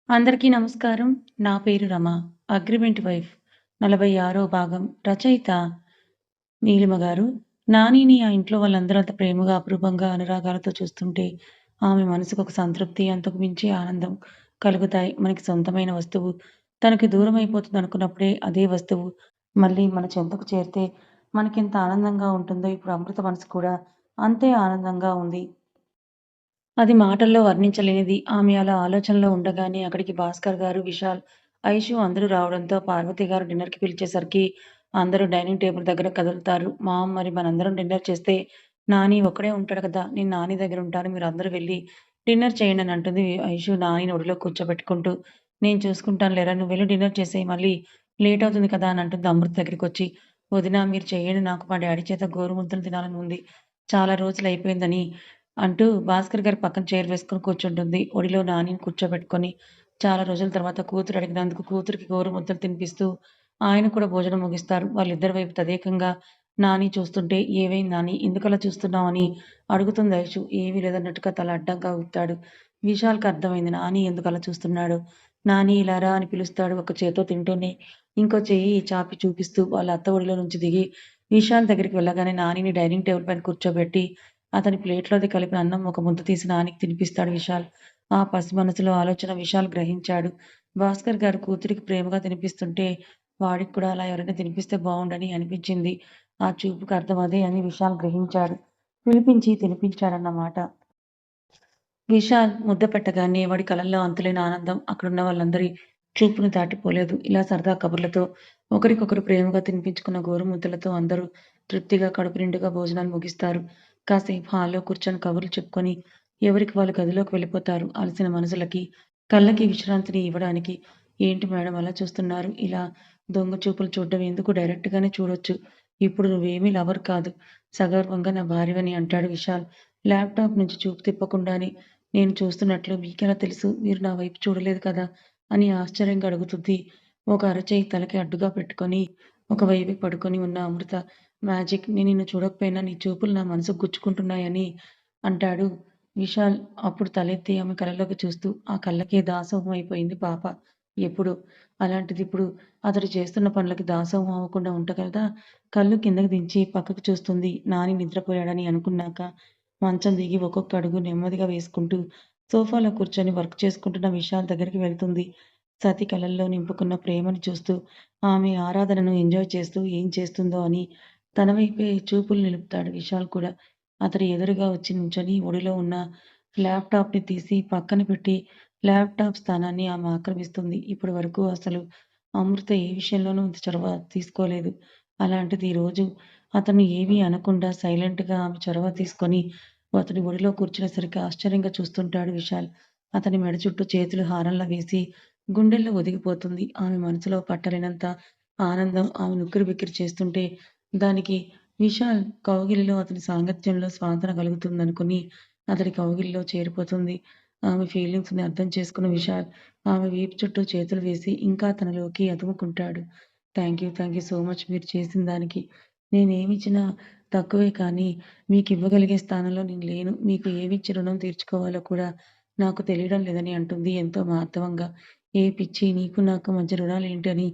అందరికీ నమస్కారం. నా పేరు రమ. అగ్రిమెంట్ వైఫ్ 46వ భాగం. రచయిత నీలిమ గారు. నానిని ఆ ఇంట్లో వాళ్ళందరూ అంత ప్రేమగా, అపురూపంగా, అనురాగాలతో చూస్తుంటే ఆమె మనసుకు ఒక సంతృప్తి, అంతకు మించి ఆనందం కలుగుతాయి. మనకి సొంతమైన వస్తువు తనకి దూరమైపోతుందనుకున్నప్పుడే అదే వస్తువు మళ్ళీ మన చెంతకు చేరితే మనకెంత ఆనందంగా ఉంటుందో ఇప్పుడు అమృత మనసు కూడా అంతే ఆనందంగా ఉంది. అది మాటల్లో వర్ణించలేనిది. ఆమె అలా ఆలోచనలో ఉండగానే అక్కడికి భాస్కర్ గారు, విశాల్, ఐషు అందరూ రావడంతో పార్వతి గారు డిన్నర్‌కి పిలిచేసరికి అందరూ డైనింగ్ టేబుల్ దగ్గర కదులుతారు. మామ్ మరి మనందరం డిన్నర్ చేస్తే నాని ఒక్కడే ఉంటాడు కదా! నేను నాని దగ్గర ఉంటాను. మీరందరూ వెళ్లి డిన్నర్ చేయండి అని అంటుంది ఐషు నానిని ఒడిలో కూర్చోబెట్టుకుంటూ. నేను చూసుకుంటాను లేరా నువ్వెళ్లి డిన్నర్ చేసేయి మళ్ళీ లేట్ అవుతుంది కదా! అని అంటుంది అమృత దగ్గరికొచ్చి. వదిన మీరు చేయండి నాకు మా డ్యాడీ చేత గోరుముద్దలు తినాలని ఉంది. చాలా రోజులయిపోయిందని అంటూ భాస్కర్ గారి పక్కన చైర్ వేసుకొని కూర్చుంటుంది. ఒడిలో నానిని కూర్చోబెట్టుకొని, చాలా రోజుల తర్వాత కూతురు అడిగినందుకు కూతురికి గోరుముద్దలు తినిపిస్తూ, ఆయన కూడా భోజనం ముగిస్తారు. వాళ్ళిద్దరి వైపు తదేకంగా నాని చూస్తుంటే, "ఏవైంది నాని? ఎందుకలా చూస్తున్నావు?" అని అడుగుతుంది ఐషు. ఏమీ లేదన్నట్టుగా తల అడ్డంగా ఊపుతాడు. విశాల్‌కి అర్థమైంది నాని ఎందుకలా చూస్తున్నాడో. నాని ఇలా రా అని పిలుస్తాడు. ఒక చేత్తో తింటూనే, ఇంకో చెయ్యి చాపి చూపిస్తూ వాళ్ళ అత్త ఒడిలో నుంచి దిగి, విశాల్ దగ్గరికి వెళ్ళగానే నానిని డైనింగ్ టేబుల్ పైన కూర్చోబెట్టి అతని ప్లేట్‌లోది కలిపిన అన్నం ఒక ముద్ద తీసి నానికి తినిపిస్తాడు విశాల్. ఆ పసి మనసులో ఆలోచన విశాల్ గ్రహించాడు. భాస్కర్ గారు కూతురికి ప్రేమగా తినిపిస్తుంటే, వాడికి కూడా అలా ఎవరైనా తినిపిస్తే బావుండని అనిపించింది. ఆ చూపుకి అర్థం అదే అని విశాల్ గ్రహించాడు. పిలిపించి తినిపించాడన్నమాట. విశాల్ ముద్ద పెట్టగానే వాడి కళ్ళల్లో అంతులేని ఆనందం అక్కడున్న వాళ్ళందరి చూపును దాటిపోలేదు. ఇలా సరదా కబుర్లతో ఒకరికొకరు ప్రేమగా తినిపించుకున్న గోరుముద్దలతో అందరూ తృప్తిగా కడుపు నిండుగా భోజనాన్ని ముగిస్తారు. కాసేపు హాల్‌లో కూర్చొని కబుర్లు చెప్పుకొని ఎవరికి వాళ్ళు గదిలోకి వెళ్ళిపోతారు. అలసిన మనసులకి, కళ్ళకి విశ్రాంతిని ఇవ్వడానికి. ఏంటి మేడం అలా చూస్తున్నారు? ఇలా దొంగ చూపులు చూడడం ఎందుకు? డైరెక్ట్‌గానే చూడొచ్చు. ఇప్పుడు నువ్వేమీ లవర్ కాదు. సగర్వంగా నా భార్యవని అంటాడు విశాల్. ల్యాప్‌టాప్ నుంచి చూపు తిప్పకుండానే నేను చూస్తున్నట్లు మీకెలా తెలుసు? మీరు నా వైపు చూడలేదు కదా! అని ఆశ్చర్యంగా అడుగుతుంది. ఒక అరచెయ్యి తలకి అడ్డుగా పెట్టుకొని, ఒకవైపుకి పడుకొని ఉన్న అమృత మ్యాజిక్ నేను నిన్ను చూడకపోయినా నీ చూపులు నా మనసుకు గుచ్చుకుంటున్నాయని అంటాడు విశాల్. అప్పుడు తలెత్తి ఆమె కళ్ళలోకి చూస్తూ, ఆ కళ్ళకే దాసోహం అయిపోయింది పాప. ఎప్పుడో. అలాంటిదిప్పుడు అతడు చేస్తున్న పనులకి దాసోహం అవ్వకుండా ఉండగలదా? కళ్ళు కిందకి దించి పక్కకు చూస్తుంది. నాని నిద్రపోయాడని అనుకున్నాక మంచం దిగి ఒక్కొక్క అడుగు నెమ్మదిగా వేసుకుంటూ సోఫాలో కూర్చొని వర్క్ చేసుకుంటున్న విశాల్ దగ్గరికి వెళ్తుంది. సతి కళ్ళల్లో నింపుకున్న ప్రేమని చూస్తూ, ఆమె ఆరాధనను ఎంజాయ్ చేస్తూ ఏం చేస్తుందో అని తన వైపే చూపులు నిలుపుతాడు విశాల్ కూడా. అతడి ఎదురుగా వచ్చి నించొని ఒడిలో ఉన్న ల్యాప్‌టాప్‌ని తీసి పక్కన పెట్టి, ల్యాప్‌టాప్ స్థానాన్ని ఆమె ఆక్రమిస్తుంది. ఇప్పటి వరకు అసలు అమృత ఏ విషయంలోనూ ఇంత చొరవ తీసుకోలేదు. అలాంటిది ఈరోజు అతను ఏమీ అనకుండా సైలెంట్‌గా ఆమె చొరవ తీసుకొని అతడి ఒడిలో కూర్చునేసరికి ఆశ్చర్యంగా చూస్తుంటాడు విశాల్. అతని మెడ చుట్టూ చేతులు హారంలా వేసి గుండెల్లో ఒదిగిపోతుంది. ఆమె మనసులో పట్టలేనంత ఆనందం ఆమెను ఉక్కిరిబిక్కిరి చేస్తుంటే దానికి విశాల్ కౌగిలిలో అతని సాంగత్యంలో స్వాంతన కలుగుతుందనుకుని అతడి కౌగిలిలో చేరిపోతుంది. ఆమె ఫీలింగ్స్‌ని అర్థం చేసుకున్న విశాల్ ఆమె వీపు చుట్టూ చేతులు వేసి ఇంకా తనలోకి అదుముకుంటాడు. థాంక్ యూ సో మచ్ మీరు చేసిన దానికి. నేనేమిచ్చినా తక్కువే కానీ మీకివ్వగలిగే స్థానంలో నేను లేను. మీకు ఏమిచ్చి రుణం తీర్చుకోవాలో కూడా నాకు తెలియడం లేదని అంటుంది ఎంతో మార్దవంగా. ఏ పిచ్చి నీకు నాకు మధ్య రుణాలేంటి అని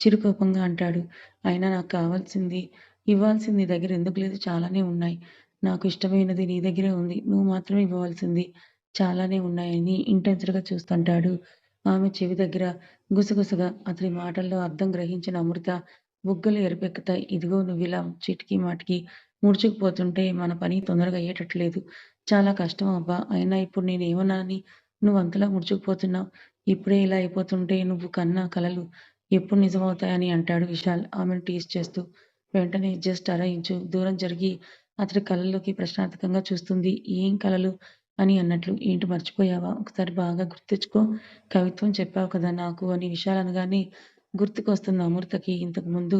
చిరుకోపంగా అంటాడు. అయినా నాకు కావాల్సింది, ఇవ్వాల్సింది నీ దగ్గర ఎందుకు లేదు చాలానే ఉన్నాయి. నాకు ఇష్టమైనది నీ దగ్గరే ఉంది. నువ్వు మాత్రమే ఇవ్వవలసింది చాలానే ఉన్నాయని ఇంటెన్స్‌డ్‌గా చూస్తుంటాడు. ఆమె చెవి దగ్గర గుసగుసగా అతని మాటల్లో అర్థం గ్రహించిన అమృత బుగ్గలు ఎరుపెక్కుతాయి. ఇదిగో నువ్విలా చీటికి మాటికి ముడుచుకుపోతుంటే మన పని తొందరగా అయ్యేటట్టు లేదు. చాలా కష్టం అబ్బా! అయినా ఇప్పుడు నేనేమన్నానని నువ్వంతలా ముడుచుకుపోతున్నావు? ఇప్పుడే ఇలా అయిపోతుంటే నువ్వు కన్న కలలు ఎప్పుడు నిజమవుతాయని అంటాడు విశాల్ ఆమెను టీజ్ చేస్తూ. వెంటనే జస్ట్ అర ఇంచు దూరం జరిగి అతడి కళ్ళల్లోకి ప్రశ్నార్థకంగా చూస్తుంది. ఏం కలలు? అని అన్నట్లు. ఏంటి మర్చిపోయావా? ఒకసారి బాగా గుర్తెచ్చుకో. కవిత్వం చెప్పావు కదా నాకు అని విశాల్ అనగానే గుర్తుకొస్తుంది అమృతకి. ఇంతకుముందు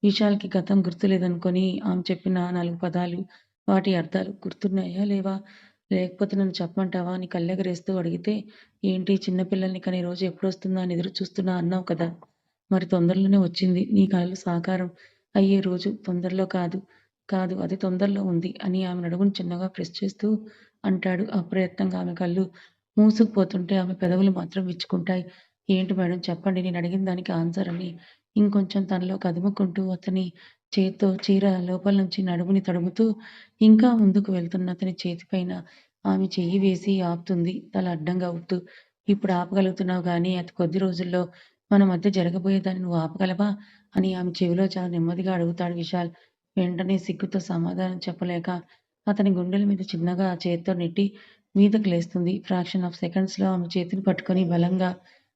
విశాల్‌కి గతం గుర్తులేదనుకోని ఆమె చెప్పిన 4 పదాలు, వాటి అర్థాలు గుర్తున్నాయా? లేవా? లేకపోతే నన్ను చెప్పమంటావా? అని కళ్ళెగరేస్తూ అడిగితే, ఏంటి చిన్న పిల్లల్ని కనే రోజు ఎప్పుడొస్తుందా అని ఎదురు చూస్తున్నా అన్నావు కదా! మరి తొందరలోనే వచ్చింది. నీ కలలు సాకారం అయ్యే రోజు. తొందరలో కాదు, కాదు అది తొందరలో ఉంది అని ఆమె నడుమును చిన్నగా ప్రెస్ చేస్తూ అంటాడు. అప్రయత్నంగా ఆమె కళ్ళు మూసుకుపోతుంటే ఆమె పెదవులు మాత్రం విచ్చుకుంటాయి. "ఏంటి మేడం చెప్పండి నేను అడిగిన దానికి ఆన్సర్" అని ఇంకొంచెం తనలో కదుముకుంటూ అతని చేత్తో చీర లోపల నుంచి నడుముని తడుముతూ ఇంకా ముందుకు వెళ్తున్న అతని చేతిపైన ఆమె చెయ్యి వేసి ఆపుతుంది తల అడ్డంగా ఊపుతూ. "ఇప్పుడు ఆపగలుగుతున్నావు గానీ అతి కొద్ది రోజుల్లో మన మధ్య జరగబోయేదాన్ని నువ్వు ఆపగలవా?" అని ఆమె చెవిలో చాలా నెమ్మదిగా అడుగుతాడు విశాల్. వెంటనే సిగ్గుతో సమాధానం చెప్పలేక అతని గుండెల మీద చిన్నగా ఆ చేత్తో నెట్టి మీదకి లేస్తుంది. ఫ్రాక్షన్ ఆఫ్ సెకండ్స్‌లో ఆమె చేతిని పట్టుకొని బలంగా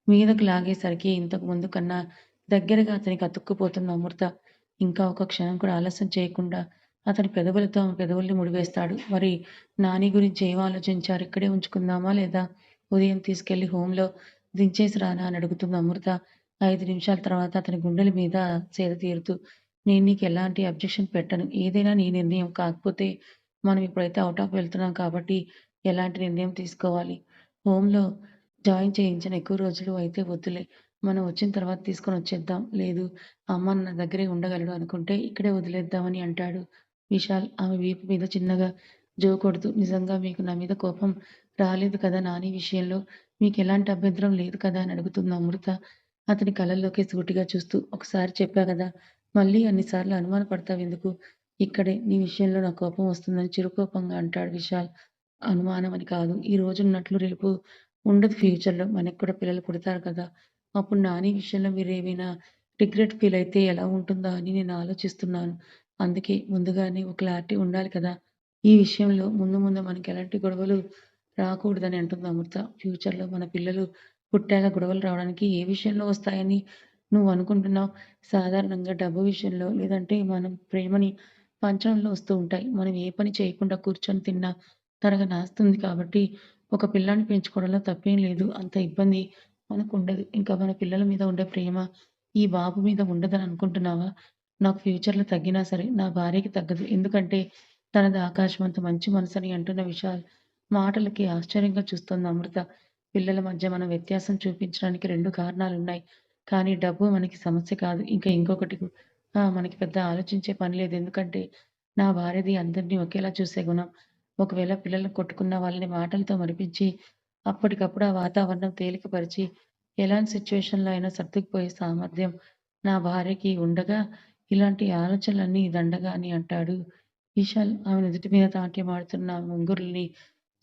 మీదకు లాగేసరికి ఇంతకు ముందు కన్నా దగ్గరగా అతనికి అతుక్కుపోతున్న అమృత. ఇంకా ఒక క్షణం కూడా ఆలస్యం చేయకుండా అతని పెదవులతో ఆమె పెదవుల్ని ముడివేస్తాడు. "మరి నాని గురించి ఏం ఆలోచించారు? ఇక్కడే ఉంచుకుందామా? లేదా ఉదయం తీసుకెళ్ళి హోంలో దించేసి రానా?" అని అడుగుతుంది అమృత 5 నిమిషాల తర్వాత అతని గుండెల మీద సేద తీరుతూ. "నేను నీకు ఎలాంటి అబ్జెక్షన్ పెట్టను. ఏదైనా నీ నిర్ణయం. కాకపోతే మనం ఇప్పుడైతే ఔట్ ఆఫ్ వెళ్తున్నాం కాబట్టి ఎలాంటి నిర్ణయం తీసుకోవాలి? హోంలో జాయిన్ చేయించను ఎక్కువ రోజులు అయితే వద్దులే. మనం వచ్చిన తర్వాత తీసుకొనొచ్చేద్దాం. లేదు అమ్మ నా దగ్గరే ఉండగలడు అనుకుంటే ఇక్కడే వదిలేద్దామని" అంటాడు విశాల్ ఆమె వీపు మీద చిన్నగా జోకొడుతూ. "నిజంగా మీకు నా మీద కోపం రాలేదు కదా నాని విషయంలో? మీకెలాంటి అభ్యంతరం లేదు కదా?" అని అడుగుతుంది అమృత అతని కళ్ళల్లోకి సూటిగా చూస్తూ. "ఒకసారి చెప్పా గదా! మళ్ళీ అన్ని సార్లు అనుమానపడతావెందుకు? ఇక్కడే నీ విషయంలో నాకు కోపం వస్తుందని" చిరుకోపంగా అంటాడు విశాల్. "అనుమానం అని కాదు. ఈ రోజున్నట్లు రేపు ఉండదు ఫ్యూచర్‌లో. మనకి కూడా పిల్లలు పుడతారు కదా! అప్పుడు నాని విషయంలో మీరేమైనా రిగ్రెట్ ఫీల్ అయితే ఎలా ఉంటుందా అని నేను ఆలోచిస్తున్నాను. అందుకే ముందుగానే ఒక క్లారిటీ ఉండాలి కదా! ఈ విషయంలో ముందు ముందు మనకెలాంటి గొడవలు రాకూడదని" అంటుంది అమృత. "ఫ్యూచర్‌లో మన పిల్లలు పుట్టాక గొడవలు రావడానికి ఏ విషయంలో వస్తాయని నువ్వు అనుకుంటున్నావు? సాధారణంగా డబ్బు విషయంలో, లేదంటే మనం ప్రేమని పంచడంలో వస్తూ ఉంటాయి. మనం ఏ పని చేయకుండా కూర్చొని తిన్నా తరగ నాస్తుంది కాబట్టి ఒక పిల్లాడిని పెంచుకోవడంలో తప్పేం లేదు. అంత ఇబ్బంది మనకుండదు. ఇంకా మన పిల్లల మీద ఉండే ప్రేమ ఈ బాబు మీద ఉండదని అనుకుంటున్నావా? నాకు ఫ్యూచర్‌లో తగ్గినా సరే నా భార్యకి తగ్గదు. ఎందుకంటే తనది ఆకాశమంత మంచి మనసని" అంటున్న విశాల్ మాటలకి ఆశ్చర్యంగా చూస్తోంది అమృత. పిల్లల మధ్య మనం వ్యత్యాసం చూపించడానికి 2 కారణాలున్నాయి. కానీ డబ్బు మనకి సమస్య కాదు. ఇంకా ఇంకొకటి మనకి పెద్ద ఆలోచించే పని లేదు. ఎందుకంటే నా భార్యది అందరిని ఒకేలా చూసే గుణం. ఒకవేళ పిల్లలు కొట్టుకున్న వాళ్ళని మాటలతో మరిపించి, అప్పటికప్పుడు ఆ వాతావరణం తేలికపరిచి, ఎలాంటి సిట్యుయేషన్‌లో అయినా సర్దుకుపోయే సామర్థ్యం నా భార్యకి ఉండగా, ఇలాంటి ఆలోచనలన్నీ దండగా అని అంటాడు విశాల్ ఆమె నుదుటి మీద నాట్యమాడుతున్న ముంగురుల్ని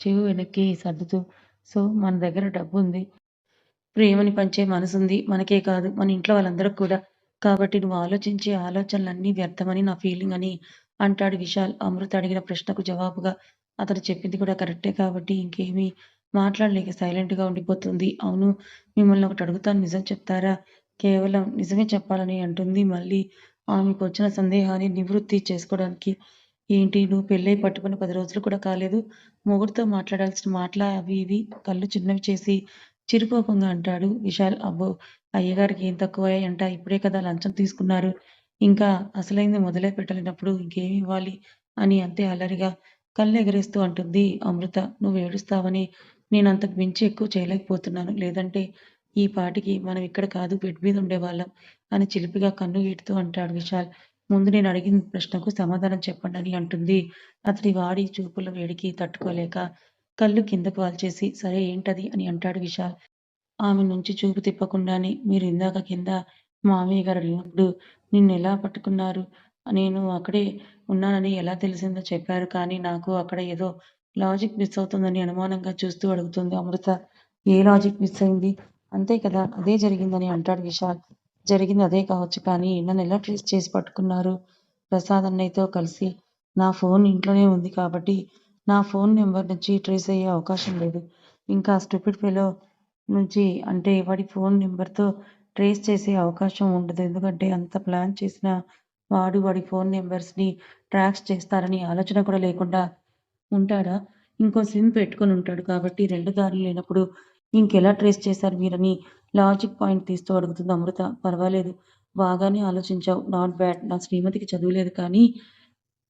చెవి వెనక్కి సర్దుతూ. "సో, మన దగ్గర డబ్బుంది. ప్రేమని పంచే మనసుంది. మనకే కాదు మన ఇంట్లో వాళ్ళందరికి కూడా. కాబట్టి నువ్వు ఆలోచించే ఆలోచనలన్నీ వ్యర్థమని నా ఫీలింగ్" అని అంటాడు విశాల్. అమృత అడిగిన ప్రశ్నకు జవాబుగా అతను చెప్పింది కూడా కరెక్టే కాబట్టి ఇంకేమీ మాట్లాడలేక సైలెంట్‌గా ఉండిపోతుంది. "అవును మిమ్మల్ని ఒకటి అడుగుతాను నిజం చెప్తారా?" "కేవలం నిజమే చెప్పాలని" అంటుంది మళ్ళీ ఆమెకొచ్చిన సందేహాన్ని నివృత్తి చేసుకోవడానికి. "ఏంటి నువ్వు పెళ్ళై పట్టుకుని 10 రోజులు కూడా కాలేదు. మొగుడుతో మాట్లాడాల్సిన మాటలా అవి ఇవి" కళ్ళు చిన్నవి చేసి చిరుకోపంగా అంటాడు విశాల్. "అబ్బో! అయ్యగారికి ఏం తక్కువయ్యాయంట. ఇప్పుడే కదా లంచం తీసుకున్నారు. ఇంకా అసలైంది మొదలే పెట్టలేనప్పుడు ఇంకేమి ఇవ్వాలి" అని అంతే అల్లరిగా కళ్ళెగరేస్తూ అంటుంది అమృత. "నువ్వేడుస్తావని నేనంతకు మించి ఎక్కువ చేయలేకపోతున్నాను. లేదంటే ఈ పాటికి మనం ఇక్కడ కాదు బెడ్ మీద ఉండేవాళ్ళం" అని చిలిపిగా కన్నుగీటుతూ అంటాడు విశాల్. "ముందు నేను అడిగిన ప్రశ్నకు సమాధానం చెప్పండని" అంటుంది. అతడి వాడి చూపుల వేడికి తట్టుకోలేక కళ్ళు కిందకు వాల్చేసి "సరే ఏంటది" అని అంటాడు విశాల్. ఆమె నుంచి చూపు తిప్పకుండానే "మీరు ఇందాక కింద మామయ్య గారు అడిగినప్పుడు నిన్నెలా పట్టుకున్నారు? నేను అక్కడే ఉన్నానని ఎలా తెలిసిందో చెప్పారు. కానీ నాకు అక్కడ ఏదో లాజిక్ మిస్ అవుతుందని" అనుమానంగా చూస్తూ అడుగుతుంది అమృత. "ఏ లాజిక్ మిస్ అయింది? అంతే కదా! అదే జరిగిందని" అంటాడు విశాల్. "జరిగింది అదే కావచ్చు కానీ నన్నెలా ట్రేస్ చేసి పట్టుకున్నారు?" "ప్రసాద్ అన్నయ్యతో కలిసి నా ఫోన్ ఇంట్లోనే ఉంది కాబట్టి నా ఫోన్ నంబర్ నుంచి ట్రేస్ అయ్యే అవకాశం లేదు. ఇంకా ఆ స్టూపిడ్ ఫెలో నుంచి అంటే వాడి ఫోన్ నంబర్‌తో ట్రేస్ చేసే అవకాశం ఉండదు. ఎందుకంటే అంత ప్లాన్ చేసిన వాడు వాడి ఫోన్ నంబర్స్‌ని ట్రాక్స్ చేస్తారని ఆలోచన కూడా లేకుండా ఉంటాడా? ఇంకో సిమ్ పెట్టుకొనుంటాడు. కాబట్టి 2 దారులు లేనప్పుడు ఇంకెలా ట్రేస్ చేశారు మీరని లాజిక్ పాయింట్ తీస్తూ అడుగుతుంది అమృత. "పర్వాలేదు. బాగానే ఆలోచించావు. Not bad. నా శ్రీమతికి చదువు లేదు కానీ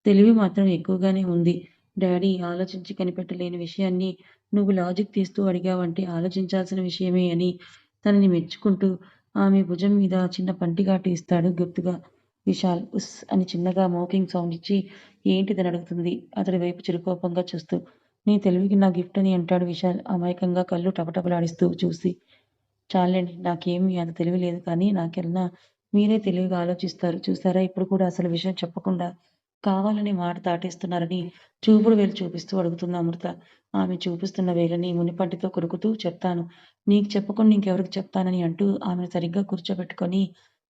తెలివి మాత్రం ఎక్కువగానే ఉంది. డాడీ ఆలోచించి కనిపెట్టలేని విషయాన్ని నువ్వు లాజిక్ తీస్తూ అడిగావంటే ఆలోచించాల్సిన విషయమే" అని తనని మెచ్చుకుంటూ ఆమె భుజం మీద చిన్న పంటిగాటు ఇస్తాడు గుర్తుగా విశాల్. "ఉస్" అని చిన్నగా మోకింగ్ సౌండ్ ఇచ్చి ఏంటిదని అడుగుతుంది అతడి వైపు చిరుకోపంగా చూస్తూ. నీ తెలివికి నా గిఫ్ట్ అని అంటాడు విశాల్ అమాయకంగా కళ్ళు టపటపలాడిస్తూ చూసి. చాలండి. నాకేమీ అంత తెలివి లేదు కానీ నాకన్నా మీరే తెలివిగా ఆలోచిస్తారు. చూసారా ఇప్పుడు కూడా అసలు విషయం చెప్పకుండా కావాలని మాట దాటేస్తున్నారని చూపుడు వేలు చూపిస్తూ అడుగుతుంది అమృత. ఆమె చూపిస్తున్న వేలిని మునిపంటితో కొరుకుతూ చెప్తాను. నీకు చెప్పకుండా ఇంకెవరికి చెప్తానని అంటూ ఆమెను సరిగ్గా కూర్చోబెట్టుకొని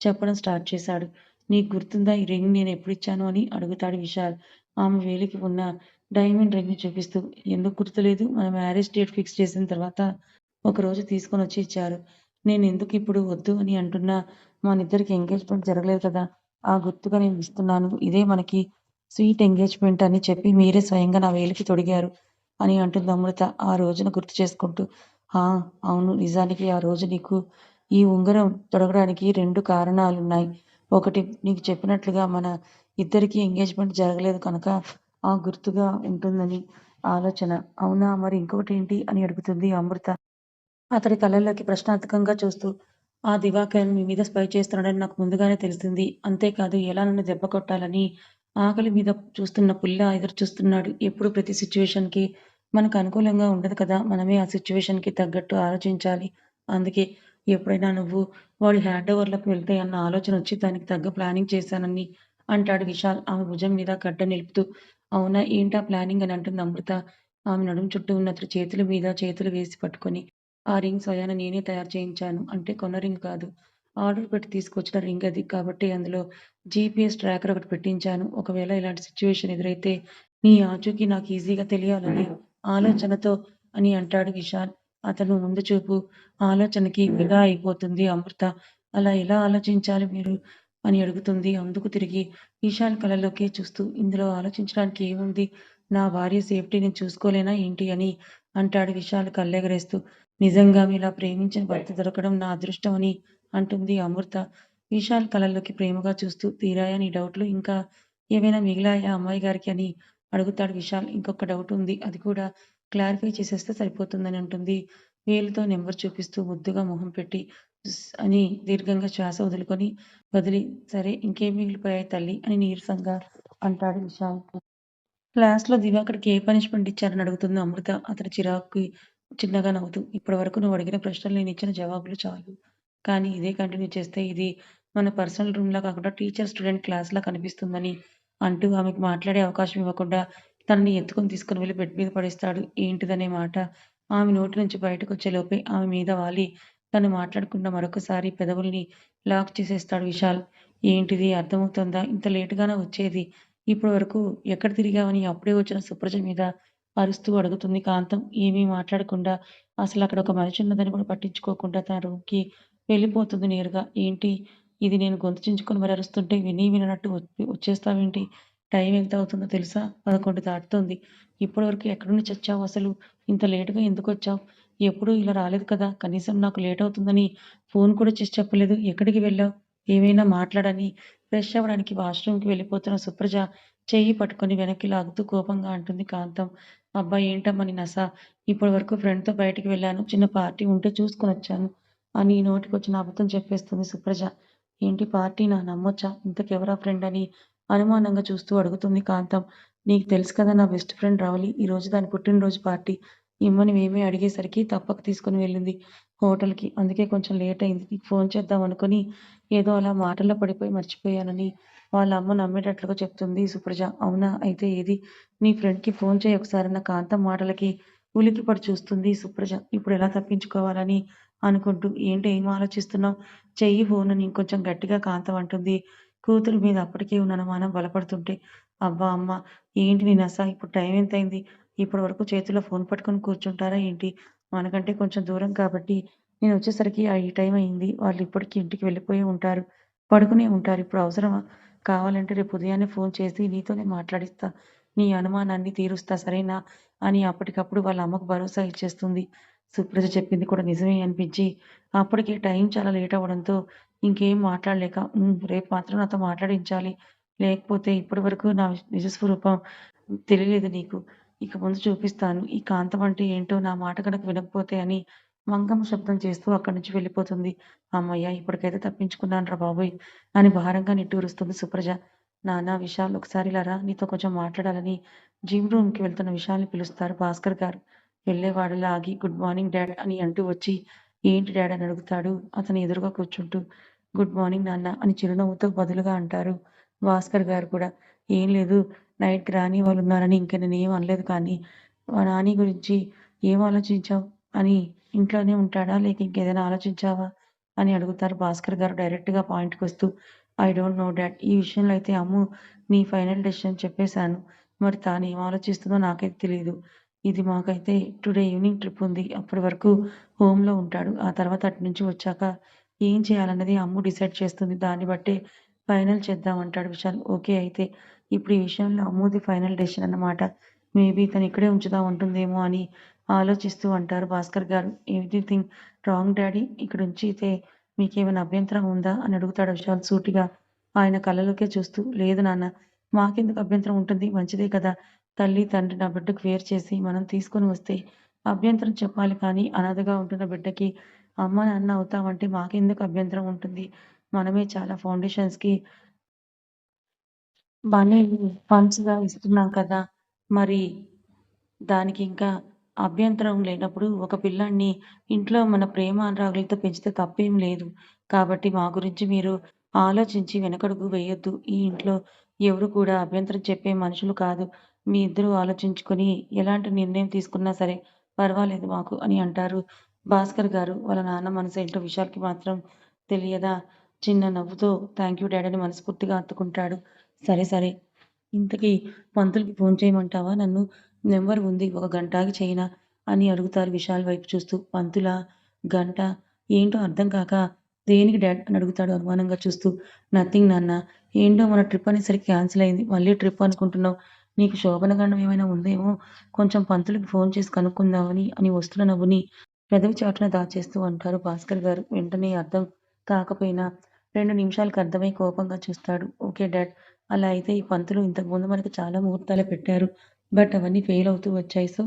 చెప్పడం స్టార్ట్ చేశాడు. నీకు గుర్తుందా ఈ రింగ్ నేను ఎప్పుడిచ్చాను అని అడుగుతాడు విశాల్. ఆమె వేలికి ఉన్న డైమండ్ రింగ్‌ని చూపిస్తూ. ఎందుకు గుర్తులేదు? మన మ్యారేజ్ డేట్ ఫిక్స్ చేసిన తర్వాత ఒకరోజు తీసుకొనొచ్చి ఇచ్చారు. నేనెందుకిప్పుడు వద్దు అని అంటున్నా, మనిద్దరికి ఎంగేజ్‌మెంట్ జరగలేదు కదా! ఆ గుర్తుగా నేను ఇస్తున్నాను. ఇదే మనకి స్వీట్ ఎంగేజ్‌మెంట్ అని చెప్పి మీరే స్వయంగా నా వేలికి తొడిగారు అని అంటుంది అమృత ఆ రోజున గుర్తు చేసుకుంటూ. ఆ! అవును. నిజానికి ఆ రోజు నీకు ఈ ఉంగరం తొడగడానికి 2 కారణాలున్నాయి. ఒకటి నీకు చెప్పినట్లుగా మన ఇద్దరికీ ఎంగేజ్‌మెంట్ జరగలేదు కనుక ఆ గుర్తుగా ఉంటుందని ఆలోచన. అవునా! మరి ఇంకొకటేంటి అని అడుగుతుంది అమృత. అతడి కళ్ళల్లోకి ప్రశ్నార్థకంగా చూస్తూ, ఆ దివాకర్ మీ మీద స్పై చేస్తున్నాడని నాకు ముందుగానే తెలిసింది. అంతేకాదు ఎలా నన్ను దెబ్బ కొట్టాలని ఆకలి మీద చూస్తున్న పుల్ల ఎదురు చూస్తున్నాడు. ఎప్పుడు ప్రతి సిట్యుయేషన్‌కి మనకు అనుకూలంగా ఉండదు కదా! మనమే ఆ సిట్యుయేషన్‌కి తగ్గట్టు ఆలోచించాలి. అందుకే ఎప్పుడైనా నువ్వు వాడి హ్యాండ్ ఓవర్‌లోకి వెళ్తే అన్న ఆలోచనొచ్చి దానికి తగ్గ ప్లానింగ్ చేశానని అంటాడు విశాల్ ఆమె భుజం మీద గడ్డ నిలుపుతూ. అవునా! ఏంటా ప్లానింగ్ అని అంటుంది అమృత. ఆమె నడుము చుట్టూ ఉన్న అతడి చేతుల మీద చేతులు వేసి పట్టుకొని ఆ రింగ్ స్వయాన నేనే తయారు చేయించాను. అంటే కొన్న రింగ్ కాదు. ఆర్డర్ పెట్టి తీసుకొచ్చిన రింగ్ అది. కాబట్టి అందులో జీపీఎస్ ట్రాకర్ ఒకటి పెట్టించాను. ఒకవేళ ఇలాంటి సిట్యుయేషన్ ఎదురైతే నీ ఆచూకీ నాకు ఈజీగా తెలియాలని ఆలోచనతో అని అంటాడు విశాల్. అతను ముందు చూపు ఆలోచనకి వృధా అయిపోతుంది అమృత. అలా ఎలా ఆలోచించాలి మీరు? అని అడుగుతుంది అందుకు తిరిగి విశాల్ కళ్ళలోకే చూస్తూ ఇందులో ఆలోచించడానికి ఏముంది? నా భార్య సేఫ్టీ నేను చూసుకోలేనా ఏంటి? అని అంటాడు విశాల్ కళ్ళెగరేస్తూ. నిజంగా మీలా ప్రేమించిన భర్త దొరకడం నా అదృష్టం అని అంటుంది అమృత. విశాల్ కళ్ళల్లోకి ప్రేమగా చూస్తూ తీరాయా నీ డౌట్లు? ఇంకా ఏవైనా మిగిలాయా అమ్మాయి గారికి అని అడుగుతాడు విశాల్. ఇంకొక డౌట్ ఉంది. అది కూడా క్లారిఫై చేసేస్తే సరిపోతుందని అంటుంది. వేలుతో నెంబర్ చూపిస్తూ ముద్దుగా మొహం పెట్టి అని దీర్ఘంగా శ్వాస వదిలి సరే ఇంకేం మిగిలిపోయాయి తల్లి అని నీరసంగా అంటాడు విశాల్. క్లాస్‌లో దివాకర్‌కి ఏ పనిష్మెంట్ ఇచ్చారని అడుగుతుంది అమృత. అతడు చిరాకుకి చిన్నగా నవ్వుతూ, ఇప్పటివరకు నువ్వు అడిగిన ప్రశ్నలు నేనిచ్చిన జవాబులు చాలు. కానీ ఇదే కంటిన్యూ చేస్తే ఇది మన పర్సనల్ రూమ్‌లా కాకుండా టీచర్ స్టూడెంట్ క్లాస్‌లా కనిపిస్తుందని అంటూ ఆమెకు మాట్లాడే అవకాశం ఇవ్వకుండా తనని తీసుకొని వెళ్లి బెడ్ మీద పడేస్తాడు. ఏంటిదనే మాట ఆమె నోటి నుంచి బయటకొచ్చేలోపే ఆమె మీద వాలి తను మాట్లాడకుండా మరొకసారి పెదవుల్ని లాక్ చేసేస్తాడు విశాల్. ఏంటిది అర్థమవుతోందా? ఇంత లేట్‌గానా వచ్చేది? ఇప్పటి వరకు ఎక్కడ తిరిగావని అప్పుడే వచ్చిన సుప్రజ మీద అరుస్తూ అడుగుతుంది కాంతం. ఏమీ మాట్లాడకుండా అసలక్కడ ఒక మనిషి ఉన్నదని కూడా పట్టించుకోకుండా తన రూమ్‌కి వెళ్ళిపోతుంది నేరుగా. ఏంటి ఇది నేను గొంతు చించుకొని మరి అరుస్తుంటే విని విననట్టు వచ్చేస్తావేంటి? టైం ఎంత అవుతుందో తెలుసా? 11 దాటుతోంది. ఇప్పటి వరకు ఎక్కడి నుంచి వచ్చావు అసలు? ఇంత లేట్‌గా ఎందుకొచ్చావు? ఎప్పుడూ ఇలా రాలేదు కదా! కనీసం నాకు లేట్ అవుతుందని ఫోన్ కూడా చేసి చెప్పలేదు. ఎక్కడికి వెళ్ళావు? ఏమైనా మాట్లాడని ఫ్రెష్ అవ్వడానికి వాష్‌రూమ్‌కి వెళ్ళిపోతున్న సుప్రజ చెయ్యి పట్టుకొని వెనక్కి లాగుతూ కోపంగా అంటుంది కాంతం. అబ్బా! ఏంటమ్మా నీ నస? ఇప్పటి వరకు ఫ్రెండ్‌తో బయటికి వెళ్ళాను. చిన్న పార్టీ ఉంటే చూసుకొనొచ్చాను అని నోటికొచ్చిన అబద్ధం చెప్పేస్తుంది సుప్రజ. ఏంటి పార్టీనా? నమ్మొచ్చా? ఇంతకెవరా ఫ్రెండ్ అని అనుమానంగా చూస్తూ అడుగుతుంది కాంతం. నీకు తెలుసు కదా నా బెస్ట్ ఫ్రెండ్ రవలి. ఈరోజు దాని పుట్టినరోజు పార్టీ ఇమ్మని మేమే అడిగేసరికి తప్పక తీసుకొని వెళ్ళింది హోటల్‌కి. అందుకే కొంచెం లేట్ అయింది. నీకు ఫోన్ చేద్దాం అనుకుని ఏదో అలా మాటల్లో పడిపోయి మర్చిపోయానని వాళ్ళ అమ్మ నమ్మేటట్లుగా చెప్తుంది సుప్రజ. అవునా! అయితే ఏది నీ ఫ్రెండ్‌కి ఫోన్ చెయ్యి ఒకసారి అన్న కాంతం మాటలకి ఉలిక్కిపడి చూస్తుంది సుప్రజ. ఇప్పుడెలా తప్పించుకోవాలని అనుకుంటూ. ఏంటి ఏం ఆలోచిస్తున్నావు? చెయ్యి ఫోన్ అని ఇంకొంచెం గట్టిగా కాంతం అంటుంది. కూతురి మీద అప్పటికే ఉన్న అనుమానం బలపడుతుంటే. అబ్బా! అమ్మ ఏంటి నీ నస? ఇప్పుడు టైం ఎంతయింది? ఇప్పటి వరకు చేతిలో ఫోన్ పట్టుకొని కూర్చుంటారా ఏంటి? మనకంటే కొంచెం దూరం కాబట్టి నేనొచ్చేసరికి ఈ టైం అయింది. వాళ్ళు ఇప్పటికి ఇంటికి వెళ్ళిపోయి ఉంటారు. పడుకునే ఉంటారు. ఇప్పుడు అవసరమా? కావాలంటే రేపు ఉదయాన్నే ఫోన్ చేసి నీతోనే మాట్లాడిస్తా. నీ అనుమానాన్ని తీరుస్తా సరేనా? అని అప్పటికప్పుడు వాళ్ళ అమ్మకు భరోసా ఇచ్చేస్తుంది. సుప్రజ చెప్పింది కూడా నిజమే అనిపించి, అప్పటికే టైం చాలా లేట్ అవ్వడంతో ఇంకేం మాట్లాడలేక, రేపు మాత్రం నాతో మాట్లాడించాలి. లేకపోతే ఇప్పటి వరకు నా నిజ స్వరూపం తెలియలేదు నీకు. ఇక ముందు చూపిస్తాను. ఈ కాంతం అంటే ఏంటో నా మాట గనక వినకపోతే అని మంగమ్మ శబ్దం చేస్తూ అక్కడి నుంచి వెళ్ళిపోతుంది. హమ్మయ్య! ఇప్పటికైతే తప్పించుకున్నానురా బాబోయ్! అని భారంగా నిట్టూరుస్తుంది సుప్రజ. నాన్న విశాల్ ఒకసారి ఇలా రా నీతో కొంచెం మాట్లాడాలని జిమ్ రూమ్‌కి వెళ్తున్న విశాల్‌ని పిలుస్తారు భాస్కర్ గారు. వెళ్ళేవాడిలా ఆగి గుడ్ మార్నింగ్ డాడ్ అని అంటూ వచ్చి, ఏంటి డాడ్ అని అడుగుతాడు. అతని ఎదురుగా కూర్చుంటూ గుడ్ మార్నింగ్ నాన్న అని చిరునవ్వుతో బదులుగా అంటారు. భాస్కర్ గారు కూడా ఏం లేదు నైట్‌కి రాని వాళ్ళున్నారని ఇంక నేనేం అనలేదు కానీ, మా నాని గురించి ఏం ఆలోచించావు? అని ఇంట్లోనే ఉంటాడా? లేక ఇంకేదైనా ఆలోచించావా? అని అడుగుతారు భాస్కర్ గారు డైరెక్ట్‌గా పాయింట్‌కొస్తూ. I don't know dad. ఈ విషయంలో అయితే అమ్ము నీ ఫైనల్ డెసిషన్ చెప్పేసాను. మరి తానేం ఆలోచిస్తుందో నాకైతే తెలీదు. ఇది మాకైతే టుడే ఈవినింగ్ ట్రిప్ ఉంది. అప్పటి వరకు హోమ్‌లో ఉంటాడు. ఆ తర్వాత అటు నుంచి వచ్చాక ఏం చేయాలన్నది అమ్ము డిసైడ్ చేస్తుంది. దాన్ని బట్టే ఫైనల్ చేద్దాం అంటాడు విశాల్. ఓకే అయితే ఇప్పుడు ఈ విషయంలో అమ్ముది ఫైనల్ డెసిషన్ అన్నమాట. మేబీ తను ఇక్కడే ఉంచుదాం అంటుందేమో అని ఆలోచిస్తూ అంటారు భాస్కర్ గారు. ఎనీథింగ్ రాంగ్ డాడీ ఇక్కడ ఉంచితే మీకేమైనా అభ్యంతరం ఉందా? అని అడుగుతాడు విశాల్ సూటిగా. ఆయన కళ్ళలోకే చూస్తూ, లేదు నాన్న మాకెందుకు అభ్యంతరం ఉంటుంది? మంచిదే కదా! తల్లి, తండ్రి నా బిడ్డకు వేరు చేసి మనం తీసుకొని వస్తే అభ్యంతరం చెప్పాలి కానీ, అనాథగా ఉంటున్న బిడ్డకి అమ్మ, నాన్న అవుతామంటే మాకెందుకు అభ్యంతరం ఉంటుంది? మనమే చాలా ఫౌండేషన్స్‌కి మనీ ఫండ్స్‌గా ఇస్తున్నాం కదా! మరి దానికి ఇంకా అభ్యంతరం లేనప్పుడు ఒక పిల్లాడిని ఇంట్లో మన ప్రేమ అనురాగాలతో పెంచితే తప్పేం లేదు. కాబట్టి మా గురించి మీరు ఆలోచించి వెనకడుగు వేయొద్దు. ఈ ఇంట్లో ఎవరు కూడా అభ్యంతరం చెప్పే మనుషులు కాదు. మీ ఇద్దరూ ఆలోచించుకొని ఎలాంటి నిర్ణయం తీసుకున్నా సరే పర్వాలేదు మాకు అని అంటారు భాస్కర్ గారు. వాళ్ళ నాన్న మనసేంటో విశాల్‌కి మాత్రం తెలియదా? చిన్న నవ్వుతో థాంక్ యూ డాడీ అని మనస్ఫూర్తిగా హత్తుకుంటాడు. సరే సరే ఇంతకీ పంతులుకి ఫోన్ చేయమంటావా నన్ను? నెంబర్ ఉంది. ఒక గంట ఆగి చేయనా? అని అడుగుతారు విశాల్ వైపు చూస్తూ. పంతులా? గంట? ఏంటో అర్థం కాక దేనికి డాడ్? అని అడుగుతాడు అనుమానంగా చూస్తూ. నథింగ్ నాన్న. ఏంటో మన ట్రిప్ అనేసరికి క్యాన్సిల్ అయింది. మళ్ళీ ట్రిప్ అనుకుంటున్నావు. నీకు శోభనగండం ఏమైనా ఉందేమో కొంచెం పంతులుకి ఫోన్ చేసి కనుక్కుందామని అని వస్తున్న నవ్వుని పెదవి చాటున దాచేస్తూ అంటారు భాస్కర్ గారు. వెంటనే అర్థం కాకపోయినా 2 నిమిషాలకు అర్థమై కోపంగా చూస్తాడు. Okay dad. అలా అయితే ఈ పంతులు ఇంతకుముందు మనకు చాలా ముహూర్తాలే పెట్టారు. బట్ అవన్నీ ఫెయిల్ అవుతూ వచ్చాయి. సో,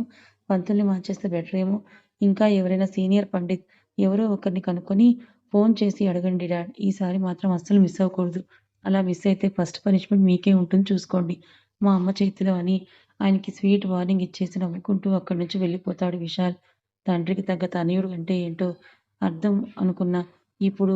పంతుల్ని మార్చేస్తే బెటరేమో. ఇంకా ఎవరైనా సీనియర్ పండిత్ ఎవరో ఒకరిని కనుక్కొని ఫోన్ చేసి అడగండి డాడ్. ఈసారి మాత్రం అస్సలు మిస్ అవ్వకూడదు. అలా మిస్ అయితే ఫస్ట్ పనిష్మెంట్ మీకే ఉంటుంది చూసుకోండి. మా అమ్మ చేతిలో అని ఆయనకి స్వీట్ వార్నింగ్ ఇచ్చేసి నవ్వుకుంటూ అక్కడి నుంచి వెళ్ళిపోతాడు విశాల్. తండ్రికి తగ్గ తనయుడు అంటే ఏంటో అర్థం అనుకున్నా. ఇప్పుడు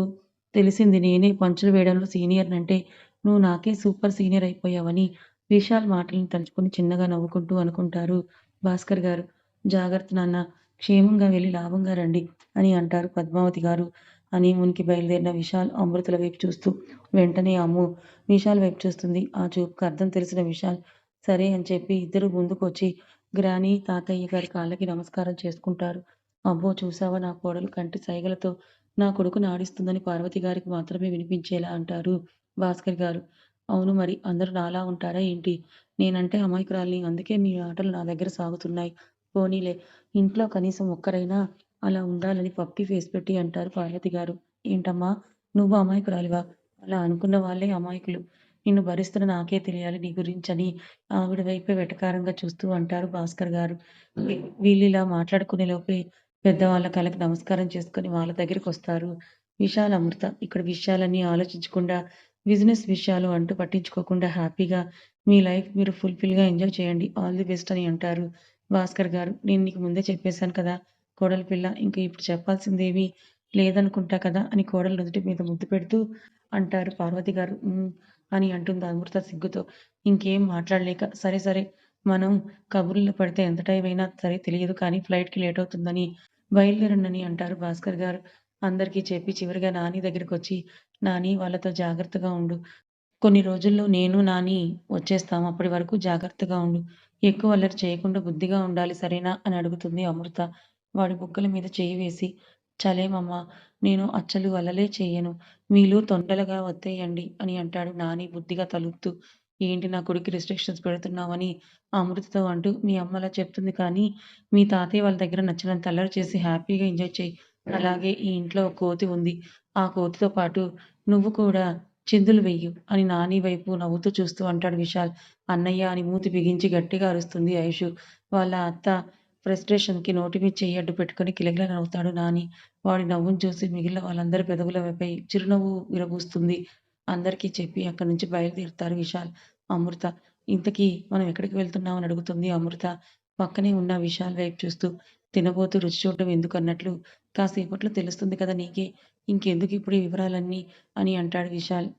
తెలిసింది నేనే పంచులు వేయడంలో సీనియర్‌నంటే నువ్వు నాకే సూపర్ సీనియర్ అయిపోయావని విశాల్ మాటలను తలుచుకొని చిన్నగా నవ్వుకుంటూ అనుకుంటారు భాస్కర్ గారు. జాగ్రత్త నాన్న క్షేమంగా వెళ్ళి లాభంగా రండి అని అంటారు పద్మావతి గారు. హనీమూన్‌కి బయలుదేరిన విశాల్ అమృతల వైపు చూస్తూ వెంటనే అమ్ము విశాల్ వైపు చూస్తుంది. ఆ చూపుకి అర్థం తెలిసిన విశాల్ సరే అని చెప్పి ఇద్దరు ముందుకొచ్చి గ్రాని, తాతయ్య గారి కాళ్ళకి నమస్కారం చేసుకుంటారు. అబ్బో! చూసావా నా కోడలు కంటి సైగలతో నా కొడుకుని ఆడిస్తుందని పార్వతి గారికి మాత్రమే వినిపించేలా అంటారు భాస్కర్ గారు. అవును మరి అందరూ నాలా ఉంటారా ఏంటి? నేనంటే అమాయకురాలిని. అందుకే మీ ఆటలు నా దగ్గర సాగుతున్నాయి. పోనీలే ఇంట్లో కనీసం ఒక్కరైనా అలా ఉండాలని పప్పీ ఫేస్ పెట్టి అంటారు పార్వతి గారు. ఏంటమ్మా నువ్వు అమాయకురాలివా? అలా అనుకున్న వాళ్ళే అమాయకులు. నిన్ను భరిస్తున్న నాకే తెలియాలి నీ గురించని ఆవిడ వైపే వెటకారంగా చూస్తూ అంటారు భాస్కర్ గారు. వీళ్ళిలా మాట్లాడుకునే లోపే పెద్దవాళ్ళ కాళ్ళకి నమస్కారం చేసుకొని వాళ్ళ దగ్గరికొస్తారు విశాల్, అమృత. ఇక్కడ విషయాలన్నీ ఆలోచించకుండా బిజినెస్ విషయాలు అంటూ పట్టించుకోకుండా హ్యాపీగా మీ లైఫ్ మీరు ఫుల్‌ఫిల్‌గా ఎంజాయ్ చేయండి. ఆల్ ది బెస్ట్ అని అంటారు భాస్కర్ గారు. నేను నీకు ముందే చెప్పేసాను కదా! కోడలి పిల్ల ఇంక ఇప్పుడు చెప్పాల్సిందేమీ లేదనుకుంటా కదా! అని కోడలు నుదుటి మీద ముద్దు పెడుతూ అంటారు పార్వతి గారు. హ్మ్. అని అంటుంది అమృత సిగ్గుతో. ఇంకేం మాట్లాడలేక సరే సరే మనం కబుర్లలో పడితే ఎంత టైం అయినా సరే తెలియదు కానీ ఫ్లైట్‌కి లేట్ అవుతుందని బయలుదేరండని అంటారు భాస్కర్ గారు. అందరికీ చెప్పి చివరిగా నాని దగ్గరికొచ్చి, నాని వాళ్ళతో జాగ్రత్తగా ఉండు. కొన్ని రోజుల్లో నేను, నాని వచ్చేస్తాం. అప్పటి వరకు జాగ్రత్తగా ఉండు. ఎక్కువ అల్లరి చేయకుండా బుద్ధిగా ఉండాలి సరేనా? అని అడుగుతుంది అమృత. వాడి బుగ్గల మీద చెయ్యి వేసి, చలేమమ్మా! నేను అచ్చలు అల్లలే చెయ్యను. మీలు తొండలుగా ఒత్తేయండి అని అంటాడు నాని బుద్ధిగా తలూపుతూ. ఏంటి నా కొడుక్కి రిస్ట్రిక్షన్స్ పెడుతున్నావని అమృతతో అంటూ, మీ అమ్మ అలా చెప్తుంది కానీ, మీ తాతయ్య వాళ్ళ దగ్గర నచ్చినంత అల్లరి చేసి హ్యాపీగా ఎంజాయ్ చెయ్యి. అలాగే ఈ ఇంట్లో ఒక కోతి ఉంది. ఆ కోతితో పాటు నువ్వు కూడా చిందులు వెయ్యు అని నాని వైపు నవ్వుతూ చూస్తూ అంటాడు విశాల్. అన్నయ్య అని మూతి బిగించి గట్టిగా అరుస్తుంది ఐషు. వాళ్ళ అత్త ఫ్రస్ట్రేషన్‌కి నోటి మీద చెయ్యి అడ్డు పెట్టుకొని కిలకిలా నవ్వుతాడు నాని. వాడి నవ్వును చూసి మిగిలిన వాళ్ళందరి పెదవులపై చిరునవ్వు విరబూస్తుంది. అందరికీ చెప్పి అక్కడి నుంచి బయలుదేరుతారు విశాల్, అమృత. ఇంతకీ మనం ఎక్కడికి వెళ్తున్నాం అని అడుగుతుంది అమృత. పక్కనే ఉన్న విశాల్ వైపు చూస్తూ, తినబోతూ రుచి చూడడం ఎందుకన్నట్లు, కాసేపట్లో తెలుస్తుంది కదా నీకే, ఇంకెందుకు ఇప్పుడు ఈ వివరాలన్నీ అని అంటాడు విశాల్.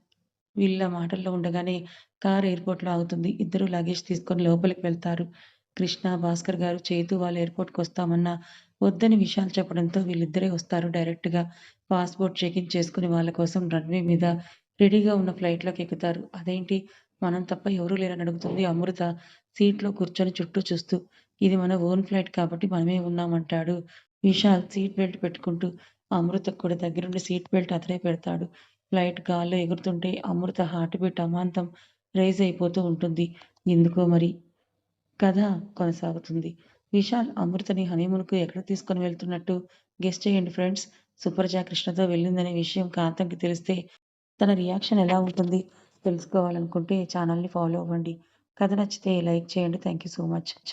వీళ్ళ మాటల్లో ఉండగానే కారు ఎయిర్‌పోర్ట్‌లో ఆగుతుంది. ఇద్దరూ లగేజ్ తీసుకొని లోపలికి వెళ్తారు. కృష్ణ, భాస్కర్ గారు, చైతు వాళ్ళు ఎయిర్‌పోర్ట్‌కొస్తామన్నా వద్దని విశాల్ చెప్పడంతో వీళ్ళిద్దరే వస్తారు డైరెక్ట్‌గా. పాస్‌పోర్ట్ చెకిన్ చేసుకొని వాళ్ళ కోసం రన్‌వే మీద రెడీగా ఉన్న ఫ్లైట్‌లోకి ఎక్కుతారు. అదేంటి మనం తప్ప ఎవరూ లేరని అడుగుతుంది అమృత సీట్‌లో కూర్చొని చుట్టూ చూస్తూ. ఇది మన ఓన్ ఫ్లైట్ కాబట్టి మనమే ఉన్నామంటాడు విశాల్ సీట్ బెల్ట్ పెట్టుకుంటూ. అమృతకు కూడా దగ్గరుండి సీట్ బెల్ట్ అతనే పెడతాడు. ఫ్లైట్ గాల్లో ఎగురుతుంటే అమృత హార్ట్ బీట్ అమాంతం రైజ్ అయిపోతూ ఉంటుంది. ఎందుకో మరి కథ కొనసాగుతుంది. విశాల్ అమృతని హనీమూన్‌కు ఎక్కడికి తీసుకొని వెళ్తున్నట్టు గెస్ చేయండి ఫ్రెండ్స్. సుప్రజ కృష్ణతో వెళ్ళిందనే విషయం కాంతంకి తెలిస్తే తన రియాక్షన్ ఎలా ఉంటుంది? తెలుసుకోవాలనుకుంటే ఛానల్‌ని ఫాలో అవ్వండి. కథ నచ్చితే లైక్ చేయండి. Thank you so much.